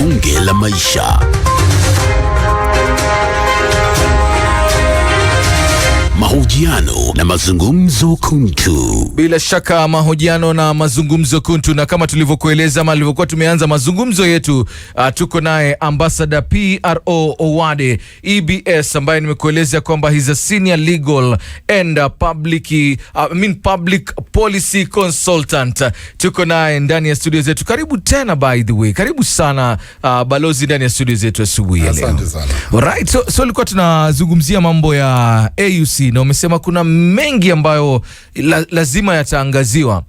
Bunge la Maisha. Mahojiano na mazungumzo kuntu. Bila shaka mahojiano na mazungumzo kuntu, na kama tulivyokueleza ama tulivyokuwa tumeanza mazungumzo yetu, tuko naye Ambassador P.R.O Owade EBS, ambaye nimekueleza kwamba he's a senior legal and public policy consultant. Tuko naye ndani ya studio zetu. Karibu tena, by the way. Karibu sana balozi ndani ya studio zetu asubuhi ya leo. Asante sana. Alright, so tulikuwa tunazungumzia mambo ya AUC na umesema kuna mengi ambayo lazima yataangaziwa,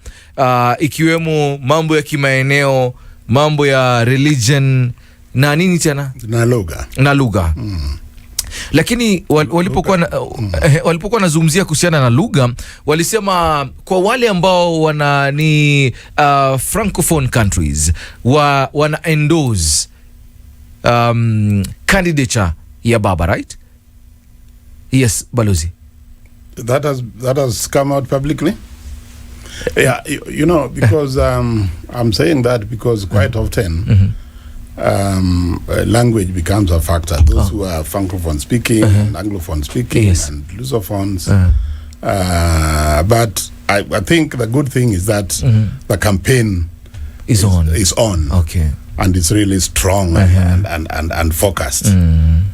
ikiwemo mambo ya kimaeneo, mambo ya religion na nini tena? Na lugha. Lakini walipokuwa nazungumzia kuhusiana na lugha, walisema kwa wale ambao ni francophone countries wana endorse candidature ya baba, right? Yes, balozi. That has come out publicly. Yeah, you know, because I'm saying that because quite often language becomes a factor. Those who are francophone speaking, and anglophone speaking, yes, and lusophones. But I think the good thing is that the campaign is on. Okay. And it's really strong and focused.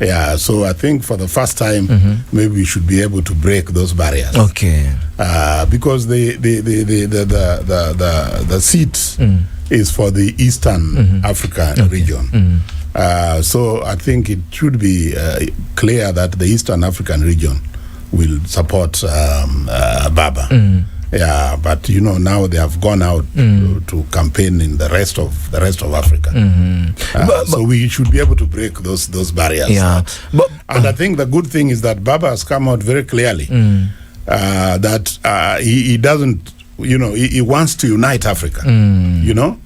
Yeah, so I think for the first time, maybe we should be able to break those barriers. Okay. Because the seat is for the Eastern Africa region. So I think it should be clear that the Eastern African region will support Baba. Yeah, but you know, now they have gone out to campaign in the rest of Africa. So we should be able to break those barriers. Yeah, and I think the good thing is that Baba has come out very clearly that he doesn't, you know, he wants to unite Africa. You know,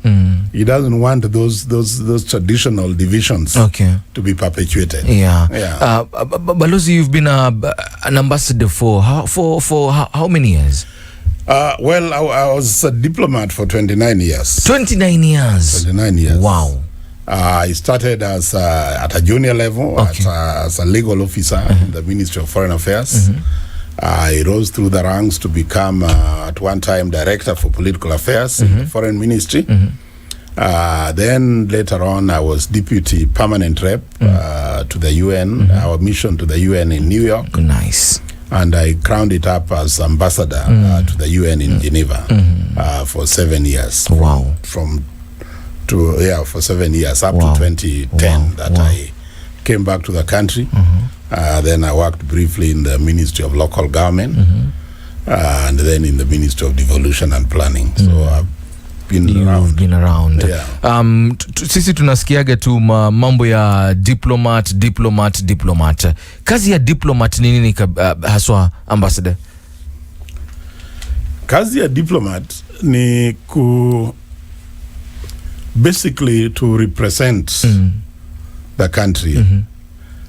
he doesn't want those traditional divisions to be perpetuated. Yeah. Balozi, you've been an ambassador for how many years? Well, I was a diplomat for 29 years. 29 years? 29 years. Wow. I started as at a junior level, as a legal officer in the Ministry of Foreign Affairs. I rose through the ranks to become, at one time, Director for Political Affairs in the Foreign Ministry. Then later on, I was Deputy Permanent Rep to the UN, our mission to the UN in New York. Nice. And I crowned it up as ambassador to the UN in Geneva for 7 years. Wow. For 7 years, up to 2010 I came back to the country. Then I worked briefly in the Ministry of Local Government and then in the Ministry of Devolution and Planning. So I've been around. Yeah. Sisi tunasikiaga tu mambo ya diplomat. Kazi ya diplomat ni nini haswa, ambassador? Kazi ya diplomat ni basically to represent the country,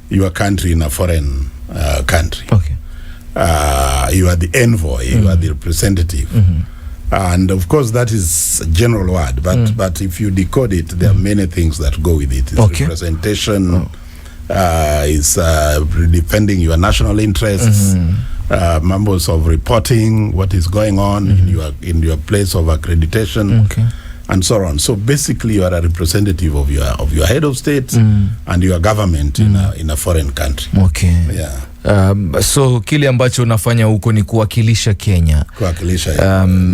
your country in a foreign country. Okay. You are the envoy, you are the representative. And of course that is a general word, but if you decode it, there are many things that go with it. It's representation, is defending your national interests, members of reporting what is going on in your place of accreditation, and so on. So basically you are a representative of your head of state and your government in a foreign country. Okay. Yeah. So kile ambacho unafanya huko ni kuwakilisha Kenya.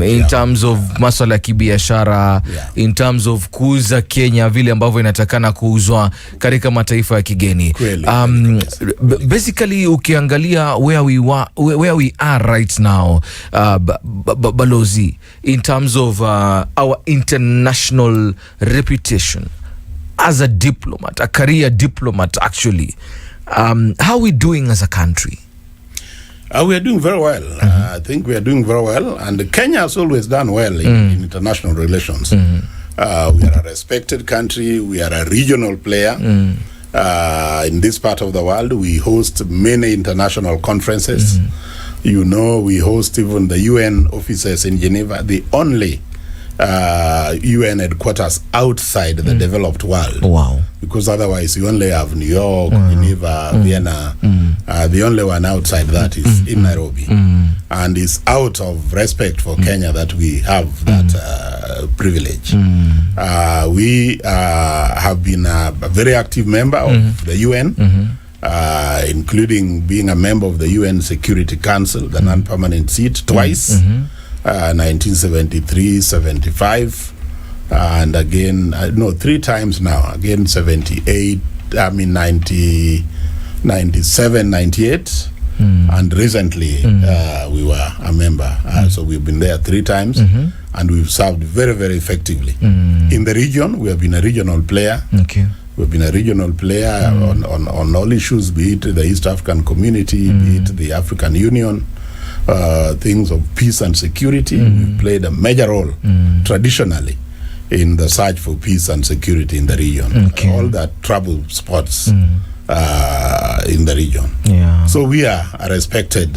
In terms of masuala ya kibiashara, in terms of kuuza Kenya vile ambavyo inatakana kuuzwa katika mataifa ya kigeni. Basically ukiangalia where we are right now, balozi, in terms of our international reputation as a diplomat, a career diplomat actually, how are we doing as a country? We are doing very well. I think we are doing very well, and Kenya has always done well in international relations. We are a respected country. We are a regional player. In this part of the world, we host many international conferences. You know, we host even the UN offices in Geneva, the only UN headquarters outside the developed world. Wow. Because otherwise you only have New York, Geneva, Vienna. The only one outside that is in Nairobi. And it's out of respect for Kenya that we have that privilege. We have been a very active member of the UN, including being a member of the UN Security Council, the non-permanent seat, twice. 1973, 75, and again, no, 3 times now. Again, 78, 90, 97, 98, and recently we were a member. So we've been there 3 times, and we've served very, very effectively. In the region, we have been a regional player. Okay. We've been a regional player on all issues, be it the East African Community, be it the African Union. Things of peace and security. We played a major role traditionally in the search for peace and security in the region. Okay. All the trouble spots in the region. Yeah. So we are a respected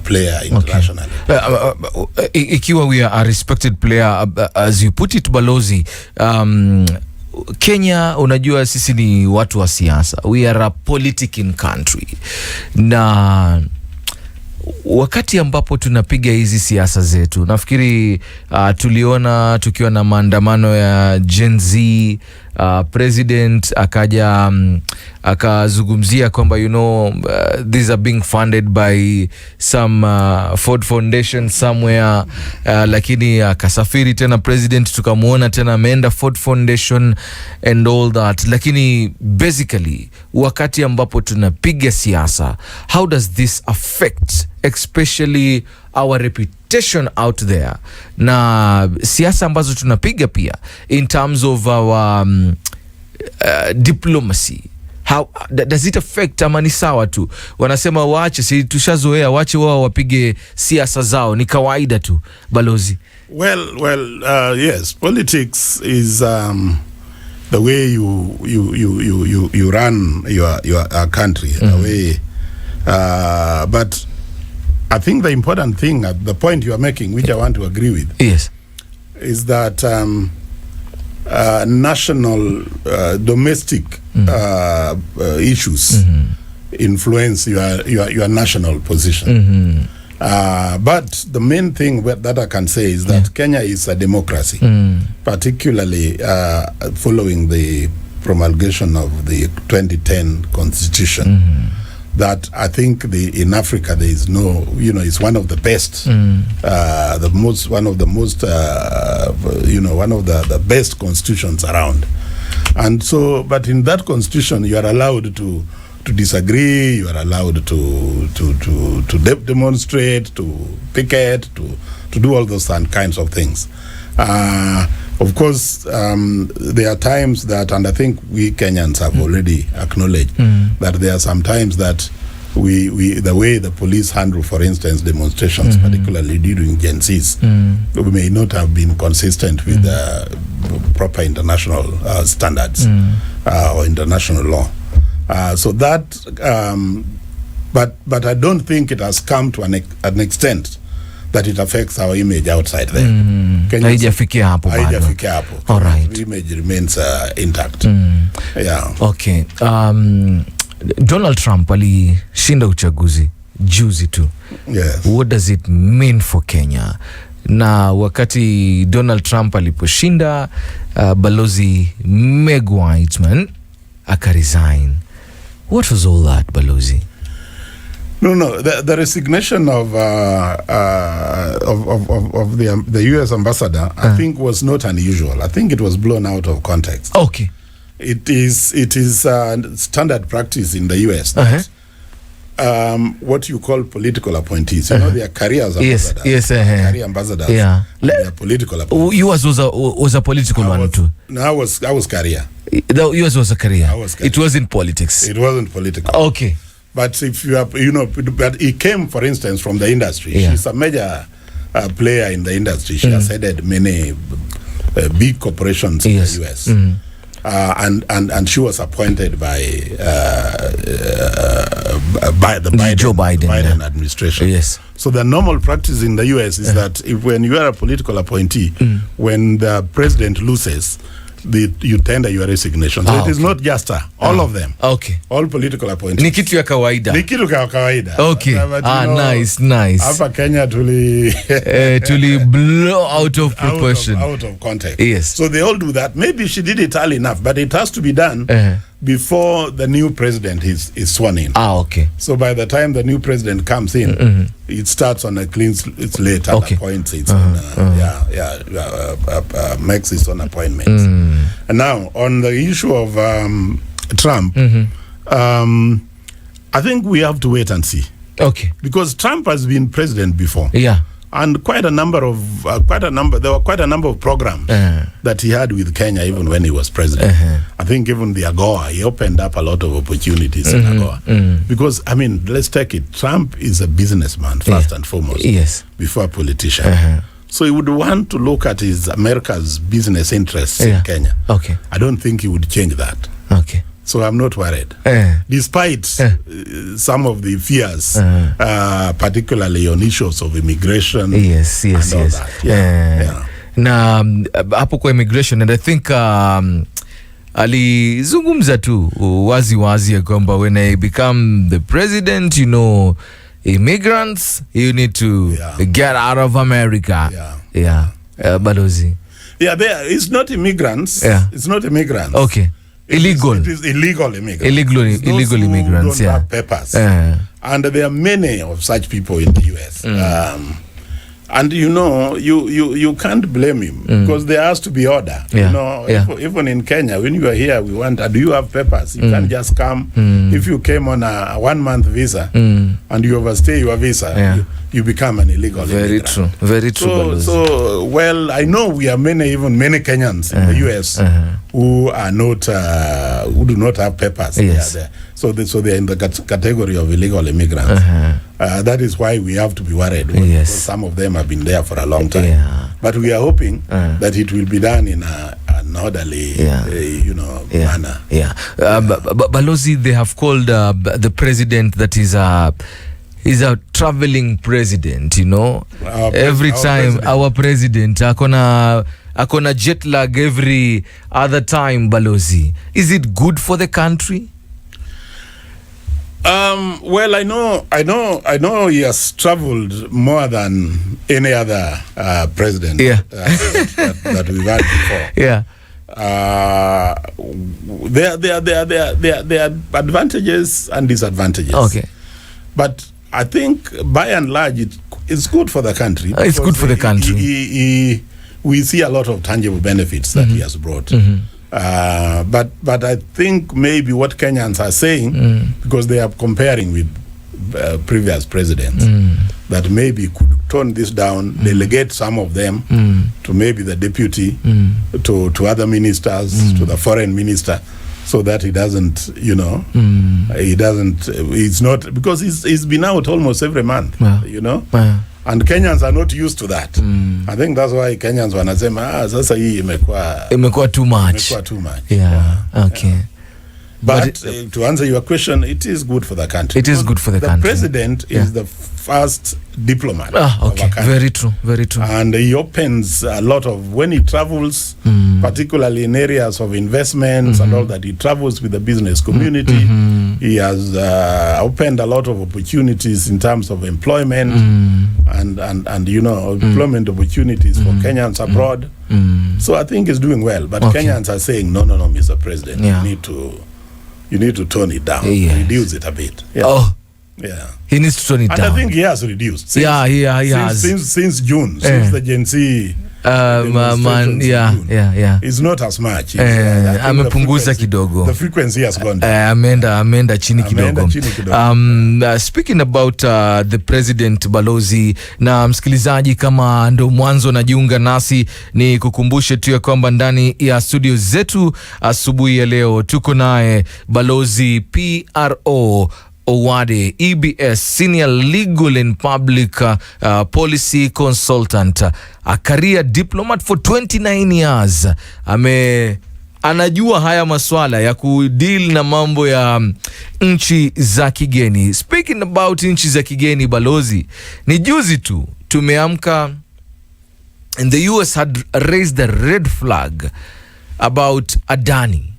player internationally. Ikiwa we are a respected player, as you put it, Balozi, Kenya, unajua sisi ni watu wa siasa. We are a politicking country. Na wakati ambapo tunapiga hizi siasa zetu, nafikiri tuliona tukiwa na maandamano ya Gen Z, president akaja akazungumzia kwamba these are being funded by some Ford Foundation somewhere, lakini akasafiri tena president, tukamuona tena ameenda Ford Foundation and all that. Lakini basically wakati ambapo tunapiga siasa, how does this affect especially our reputation out there, na siasa ambazo tunapiga pia in terms of our diplomacy? How does it affect? Ama ni sawa tu, wanasema waache, si tushazoea, waache wao wapige siasa zao, ni kawaida tu, Balozi? Well, yes, politics is the way you run your country, the way, but I think the important thing, the point you are making, which I want to agree with, yes, is that national, domestic issues influence your national position. But the main thing that I can say is that Kenya is a democracy, particularly following the promulgation of the 2010 Constitution. That I think in Africa there is no, it's one of the best, one of the best constitutions around. And so, but in that constitution, you are allowed to disagree, you are allowed to demonstrate, to picket, to do all those kinds of things. Of course, there are times that, and I think we Kenyans have already acknowledged that there are some times that the way the police handle, for instance, demonstrations, particularly during Gen Zs, we may not have been consistent with the proper international standards or international law. So that, but I don't think it has come to an extent that it affects our image outside there. Haijafikia hapo bado. Haijafikia hapo. All right. The image remains intact. Yeah. Okay. Donald Trump alishinda uchaguzi juzi tu. Yes. What does it mean for Kenya? Na wakati Donald Trump aliposhinda, Balozi Meg Whitman akaresign. What was all that, Balozi? No. The resignation of the U.S. ambassador, I think, was not unusual. I think it was blown out of context. Okay. It is standard practice in the U.S. that what you call political appointees, they are career ambassadors. Yes. Career ambassadors. Yeah. They are political appointees. Yours was a political one too. No, I was career. Yours was a career. I was career. It wasn't politics. It wasn't political. Okay. But if you have, but he came, for instance, from the industry. Yeah. She's a major player in the industry. She has headed many big corporations in the U.S. And she was appointed by the Joe Biden administration. Yes. So the normal practice in the US is that if when you are a political appointee, when the president loses, you tender your resignation. So it is not just all of them. Okay. All political appointees. Ni kitu ya kawaida. Ni kitu ya kawaida. Okay. But, nice. Hapa Kenya tuli blow out of proportion. Out of context. Yes. So they all do that. Maybe she did it early enough, but it has to be done before the new president is sworn in. Okay. So by the time the new president comes in, it starts on a clean slate and appoints its makes its own appointments. And now on the issue of Trump, I think we have to wait and see. Okay. Because Trump has been president before. Yeah. And there were quite a number of programs that he had with Kenya even when he was president. I think even the AGOA, he opened up a lot of opportunities in AGOA. Because, I mean, let's take it. Trump is a businessman first and foremost. Yes. Before a politician. So he would want to look at America's business interests in Kenya. Okay. I don't think he would change that. Okay. So I'm not worried. Despite some of the fears, particularly on issues of immigration. Yes. That. Na hapo kwa immigration, and I think alizungumza tu wazi ya kwamba when I become the president, you know, immigrants, you need to get out of America. Balozi. It's not immigrants. It's not immigrants. Okay. Illegal. It is illegal immigrants. Illegal immigrants. Don't have papers. And there are many of such people in the US. And you know, you can't blame him because there has to be order. You know, even in Kenya, when you are here, we want, do you have papers? You can't just come. If you came on a 1-month visa and you overstay your visa, you become an illegal immigrant. Very true. So, well, I know we are many Kenyans in the US who are not, who do not have papers. Yes. So they're in the category of illegal immigrants. That is why we have to be worried. Because some of them have been there for a long time. But we are hoping that it will be done in an orderly, manner. Balozi, they have called the president that is a traveling president, you know. Every time our president akona jet lag every other time, Balozi. Is it good for the country? Well, I know he has traveled more than any other president that we've had before. There are advantages and disadvantages. Okay. But I think by and large it's good for the country. It's good for the country. We see a lot of tangible benefits that he has brought. But I think maybe what Kenyans are saying, because they are comparing with previous presidents, that maybe could tone this down, delegate some of them to maybe the deputy, to other ministers, to the foreign minister, so that he doesn't, he's not, because he's been out almost every month, and Kenyans are not used to that. I think that's why Kenyans wanasema sasa hii imekuwa too much. Okay. But to answer your question, it is good for the country. It is good for the country. The president is the first diplomat okay. of a country. Very true. And he opens a lot of, when he travels, particularly in areas of investments and all that, he travels with the business community. He has opened a lot of opportunities in terms of employment and employment opportunities for Kenyans abroad. So I think he's doing well. But Kenyans are saying, no, Mr. President, you need to tone it down, reduce it a bit. He needs to tone it down. And I think he has reduced. He has. Since June, since the Gen Z it's not as much. Amepunguza kidogo. The frequency has gone down. Ameenda chini kidogo. Speaking about the president, Balozi, na msikilizaji, kama ndo mwanzo najiunga nasi, ni kukumbushe tu ya kwamba ndani ya studio zetu asubuhi ya leo tuko naye Balozi P.R.O Owade, EBS, Senior Legal and Public Policy Consultant, a career diplomat for 29 years. anajua haya maswala ya kudeal na mambo ya nchi za kigeni. Speaking about nchi za kigeni, balozi, ni juzi tu tumeamka and the US had raised the red flag about Adani.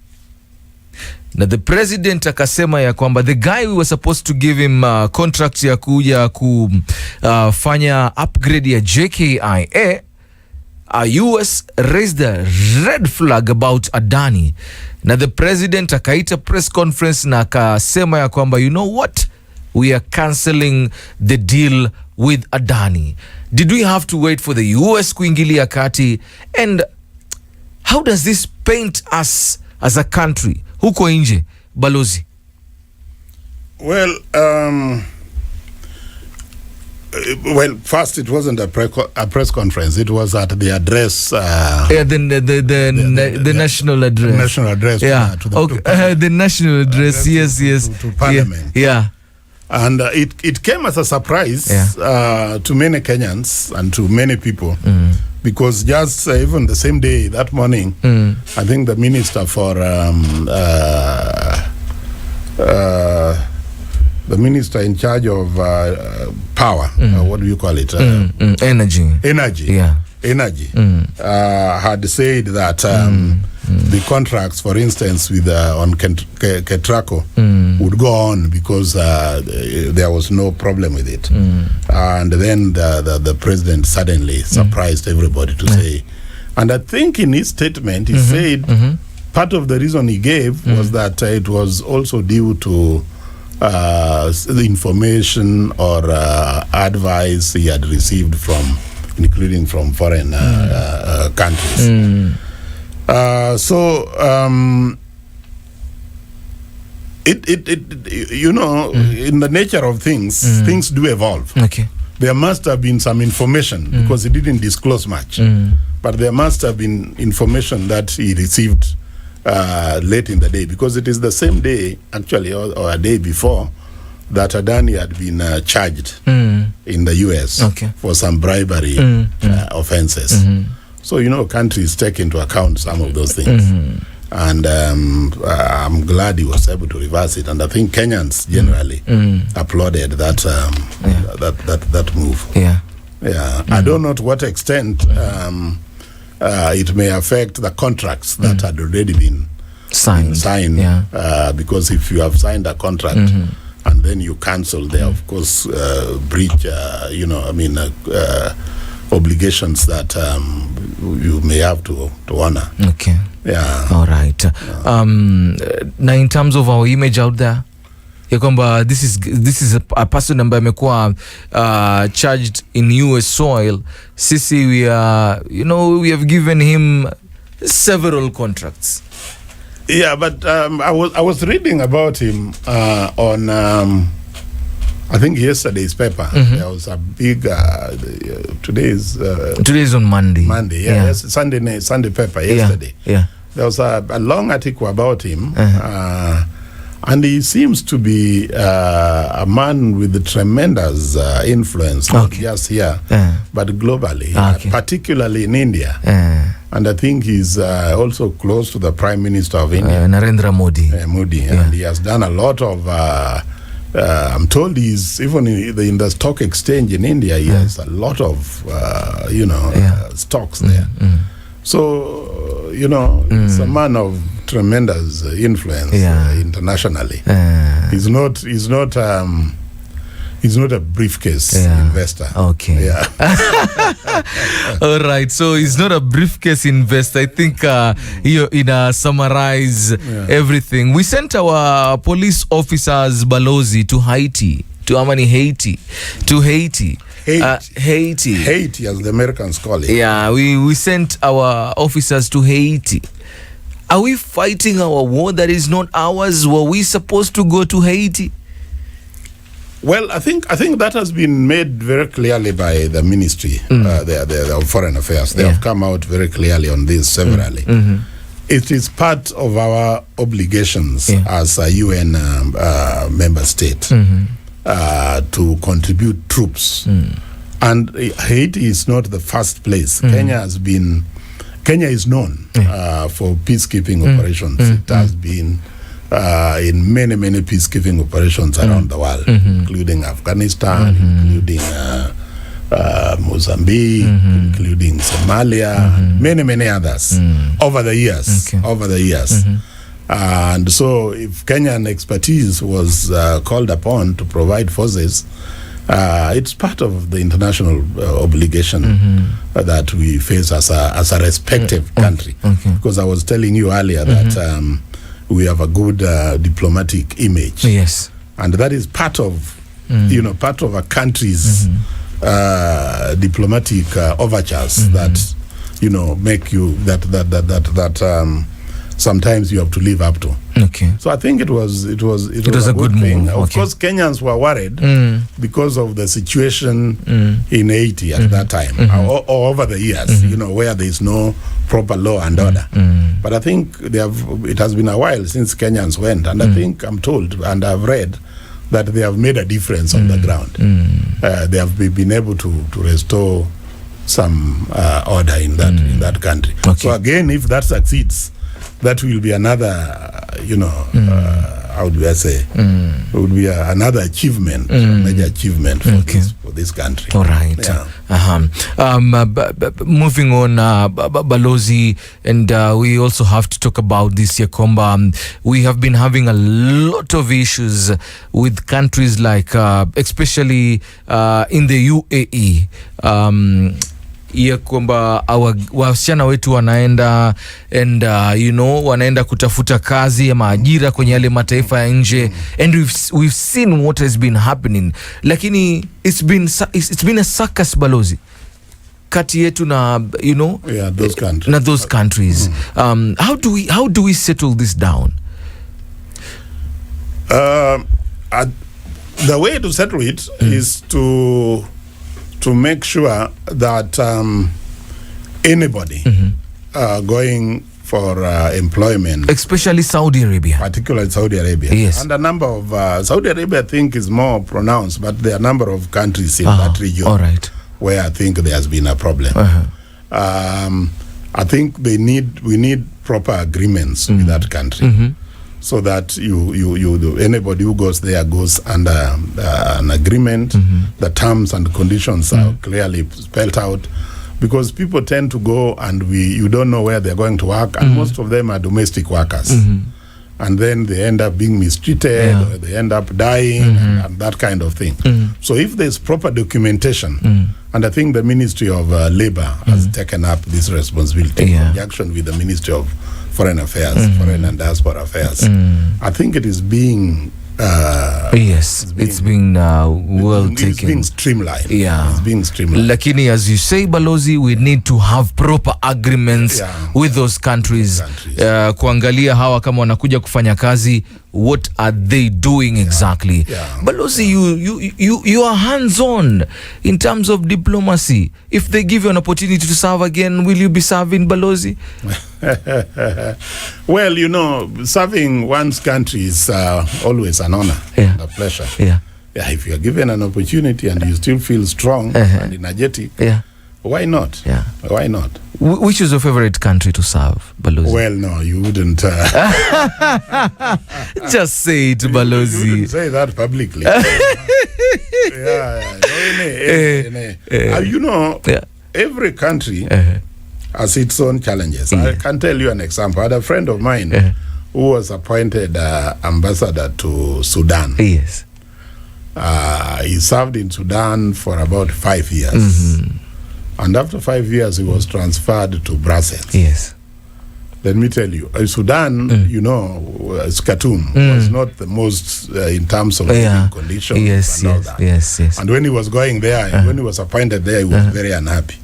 Na the president akasema ya kwamba the guy we were supposed to give him contract ya kuja kufanya upgrade ya JKIA, US raised the red flag about Adani. Na the president akaita press conference na akasema ya kwamba you know what, we are cancelling the deal with Adani. Did we have to wait for the US kuingilia kati? And how does this paint us as a country huko nje, balozi? Well, first it wasn't a press conference. It was at the address. The national address. National address. Yeah. To the, okay. The national address. Yes. To Parliament. Yeah. And it came as a surprise to many Kenyans and to many people, because just even the same day, that morning, I think the minister for the minister in charge of power, what do you call it? Energy. Yeah. Energy. Had said that the contracts, for instance, with on Ketraco would go on because there was no problem with it. And then the president suddenly surprised everybody to say, and I think in his statement he said part of the reason he gave was that it was also due to the information or advice he had received from, including from foreign countries. You know, in the nature of things, things do evolve. Okay. There must have been some information because he didn't disclose much, but there must have been information that he received late in the day, because it is the same day, actually, or a day before, that Adani had been charged in the US for some bribery offenses. So, you know, countries take into account some of those things. And I'm glad he was able to reverse it. And I think Kenyans generally applauded that that move. Yeah. I don't know to what extent it may affect the contracts that had already been signed. Because if you have signed a contract and then you cancel, there of course breach obligations that you may have to honor. Okay. Yeah. All right. Now in terms of our image out there, this is a person ambaye amekuwa charged in US soil. Sisi we have given him several contracts. Yeah, but I was reading about him on I think yesterday's paper. There was a big today's on Monday. Yes, Sunday paper yesterday. There was a long article about him, and he seems to be a man with tremendous influence, not just here, but globally, particularly in India. And I think he's also close to the Prime Minister of India, Narendra Modi. And he has done a lot of. I'm told he's even in the stock exchange in India. He has a lot of stocks there. So he's a man of tremendous influence internationally. He's not a briefcase investor. Okay. Yeah. All right. So he's not a briefcase investor. I think summarize everything. We sent our police officers, balozi, to Haiti. Haiti, as the Americans call it. Yeah, we sent our officers to Haiti. Are we fighting our war that is not ours? Were we supposed to go to Haiti? Well, I think that has been made very clearly by the Ministry of Foreign Affairs. They have come out very clearly on this severally. It is part of our obligations as a UN member state to contribute troops. And Haiti is not the first place. Kenya Kenya is known for peacekeeping operations. It has been in many peacekeeping operations around the world, including Afghanistan, including Mozambique, including Somalia, and many others over the years. And so if Kenyan expertise was called upon to provide forces, it's part of the international obligation that we face as a respective country. Because I was telling you earlier that we have a good diplomatic image. Yes. And that is part of, part of a country's diplomatic overtures that, make you, that sometimes you have to live up to. Okay. So I think it was a good thing. move. Of course, Kenyans were worried because of the situation in Haiti at that time, or over the years, where there is no proper law and order. But I think it has been a while since Kenyans went, and I think I'm told and I've read that they have made a difference on the ground. They have been able to restore some order in that country. Okay. So again, if that succeeds, that will be another, how do I say? It would be another achievement, major achievement for this country. All right. Yeah. Moving on, Balozi, and we also have to talk about this year, Komba. We have been having a lot of issues with countries like, especially in the UAE. Ya kwamba wasichana wetu wanaenda and wanaenda kutafuta kazi ama ajira kwenye yale mataifa ya nje, and we've seen what has been happening, lakini it's been a circus, Balozi, kati yetu na those countries. Na those countries. How do we settle this down? The way to settle it is to make sure that anybody going for employment, especially Saudi Arabia, particularly Saudi Arabia, yes, and a number of Saudi Arabia, I think, is more pronounced, but there are a number of countries in that region, all right, where I think there has been a problem. I think we need proper agreements with that country. So that anybody who goes there goes under an agreement. The terms and conditions are clearly spelled out, because people tend to go and you don't know where they're going to work, and most of them are domestic workers, and then they end up being mistreated, or they end up dying, and that kind of thing. So if there's proper documentation, and I think the Ministry of Labor has taken up this responsibility in conjunction with the Ministry of Foreign Affairs, Foreign and Diaspora Affairs. I think it is being it's being well taken. It's being streamlined. Yeah. It's being streamlined. Lakini, as you say, Balozi, we need to have proper agreements with those countries. Kuangalia hawa kama wanakuja kufanya kazi, what are they doing exactly? Balozi, you are hands-on in terms of diplomacy. If they give you an opportunity to serve again, will you be serving, Balozi? Well, serving one's country is always an honor and a pleasure. If you are given an opportunity and you still feel strong and energetic, why not? Why not? Which is your favorite country to serve, Balozi? Well, no, you wouldn't. Just say it, Balozi. You wouldn't say that publicly. Every country has its own challenges. I can tell you an example. I had a friend of mine who was appointed ambassador to Sudan. Yes. He served in Sudan for about 5 years. And after 5 years, he was transferred to Brussels. Yes. Let me tell you, Sudan, Khartoum was not the most in terms of living conditions and all that. Yes. And when he was going there, and when he was appointed there, he was very unhappy.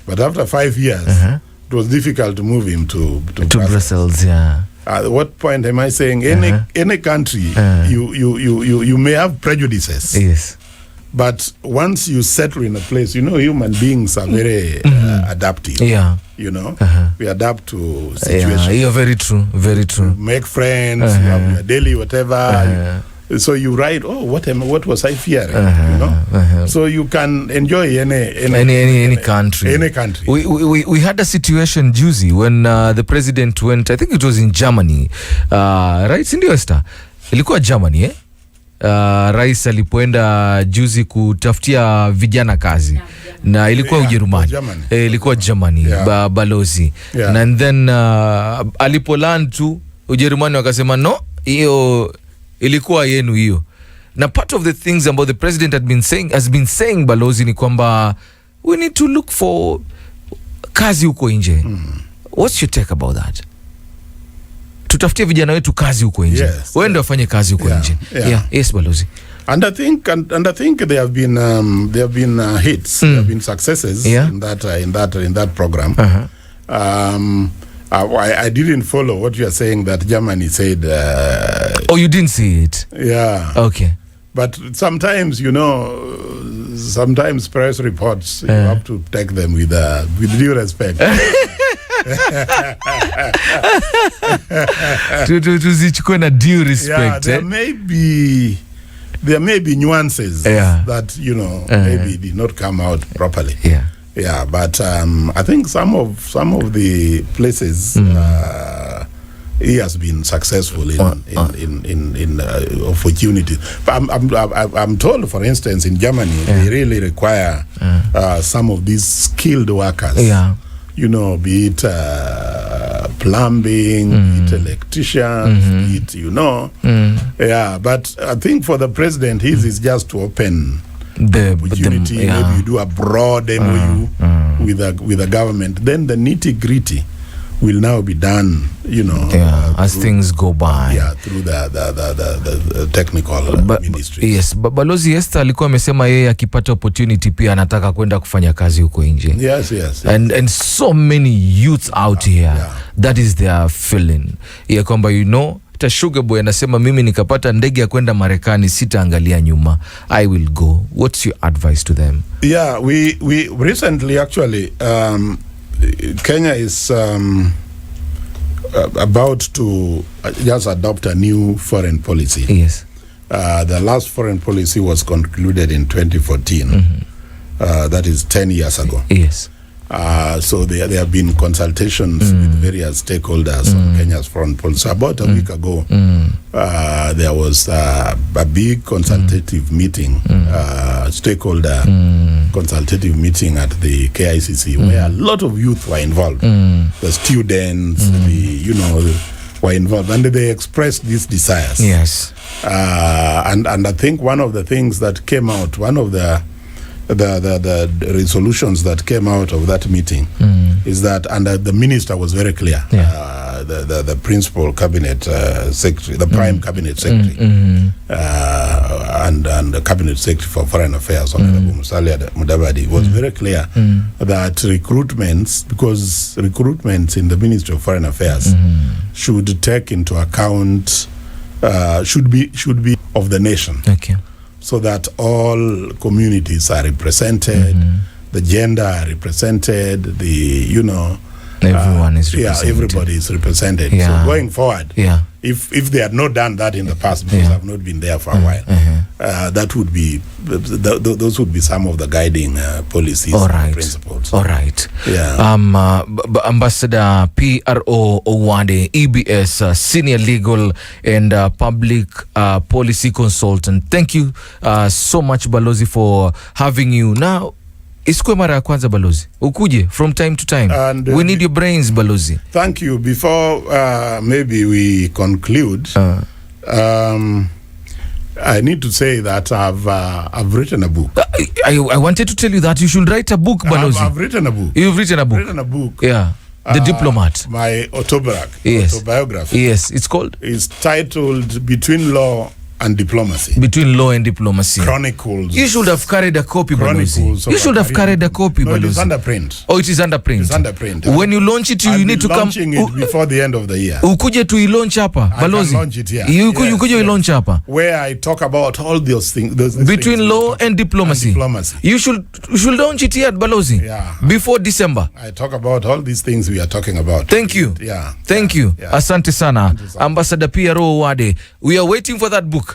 But after 5 years, it was difficult to move him to Brussels. At what point am I saying any country, you may have prejudices. Yes. But once you settle in a place, human beings are very adaptive. We adapt to situations. You're very true. Very true. Make friends, you have your daily whatever. So you write, oh, what was I fearing? You know, so you can enjoy any country. Any country. We had a situation juzi when the president went. I think it was in Germany, right? Sindio Esther? Ilikuwa Germany, rais alipoenda juzi kutafutia vijana kazi. Na ilikuwa Ujerumani. Ilikuwa Germany, balozi. And then alipoland tu Ujerumani wakasema no, hiyo ilikuwa yenu hiyo. Na part of the things about the president has been saying balozi ni kwamba we need to look for kazi huko nje. What's your take about that? Tutafutie vijana wetu kazi huko nje. Wewe ndio wafanye kazi huko nje. Yes balozi. And I think there have been hits, there have been successes in that program. I didn't follow what you are saying that Germany said. Oh, you didn't see it? Yeah. Okay. But sometimes, you know, sometimes press reports, you have to take them with due respect. Tuzichukue na due respect. Yeah, there may be nuances that, you know, maybe did not come out properly. Yeah, but I think some of the places he has been successful in opportunities. I'm told, for instance, in Germany, they really require some of these skilled workers. You know, be it plumbing, be it electricians, be it, you know. But I think for the president, his is just to open the opportunity. Maybe you do a broad MOU with the government. Then the nitty-gritty will now be done, you know, as things go by. Through the technical ministry. Yes, balozi Esther alikuwa amesema yeye akipata opportunity pia anataka kwenda kufanya kazi huko nje. Yes. And so many youths out here, that is their feeling. Kwamba, you know, Sugar Boy anasema mimi nikapata ndege ya kwenda Marekani sitaangalia nyuma. I will go. What's your advice to them? Yeah, we recently actually Kenya is about to just adopt a new foreign policy. Yes. The last foreign policy was concluded in 2014. That is 10 years ago. Yes. So there have been consultations with various stakeholders on Kenya's foreign policy. About a week ago, there was a big consultative meeting, stakeholder consultative meeting at the KICC, where a lot of youth were involved. The students, were involved, and they expressed these desires. Yes. And I think one of the things that came out, one of the resolutions that came out of that meeting is that, and the minister was very clear, the principal cabinet secretary, the prime cabinet secretary, and the cabinet secretary for foreign affairs, Honorable Musalia Mudavadi, was very clear that recruitments, because recruitments in the Ministry of Foreign Affairs should take into account, should be of the nation. Okay. So that all communities are represented, the gender are represented, everyone is represented. Everybody is represented. So going forward, if they had not done that in the past, because I've not been there for a while, that would be those would be some of the guiding policies and principles. All right. Yeah. Ambassador P.R.O Owade, EBS senior legal and public policy consultant. Thank you so much, Balozi, for having you. Now, isikwe mara ya kwanza Balozi, ukuje from time to time, and we need your brains, Balozi. Thank you. Before maybe we conclude, I need to say that I've written a book. I wanted to tell you that you should write a book, Balozi. I've written a book. You've written a book? Written a book. Yeah. The Diplomat. My autobiography. Yes, it's called? It's titled Between Law and Diplomacy. Between Law and Diplomacy. Chronicles. You should have carried a copy, Balozi. You should have carried a copy, Balozi. No, it's under print. Oh, it is under print. It's under print. When you launch it, you need to come. Launching it before the end of the year. Ukuje tu ilaunch hapa, Balozi. I can launch it here. Ukuje ilaunch hapa. Where I talk about all those things. Between Law and Diplomacy. You should launch it here, Balozi. Yeah. Before December. I talk about all these things we are talking about. Thank you. Yeah. Thank you. Asante sana. Ambassador P.R.O Owade. We are waiting for that book.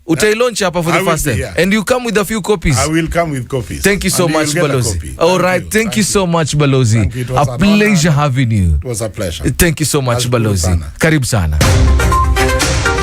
Utailaunch hapa for I the will first be, time. yeah. And you come with a few copies. I will come with copies. Thank you so And much, you'll get a Balozi. copy. All right. Thank you so much, Balozi. Thank you. It was A an pleasure honor. having you. It was a pleasure. Thank you so much, Nashukuru Balozi. sana. Karibu sana.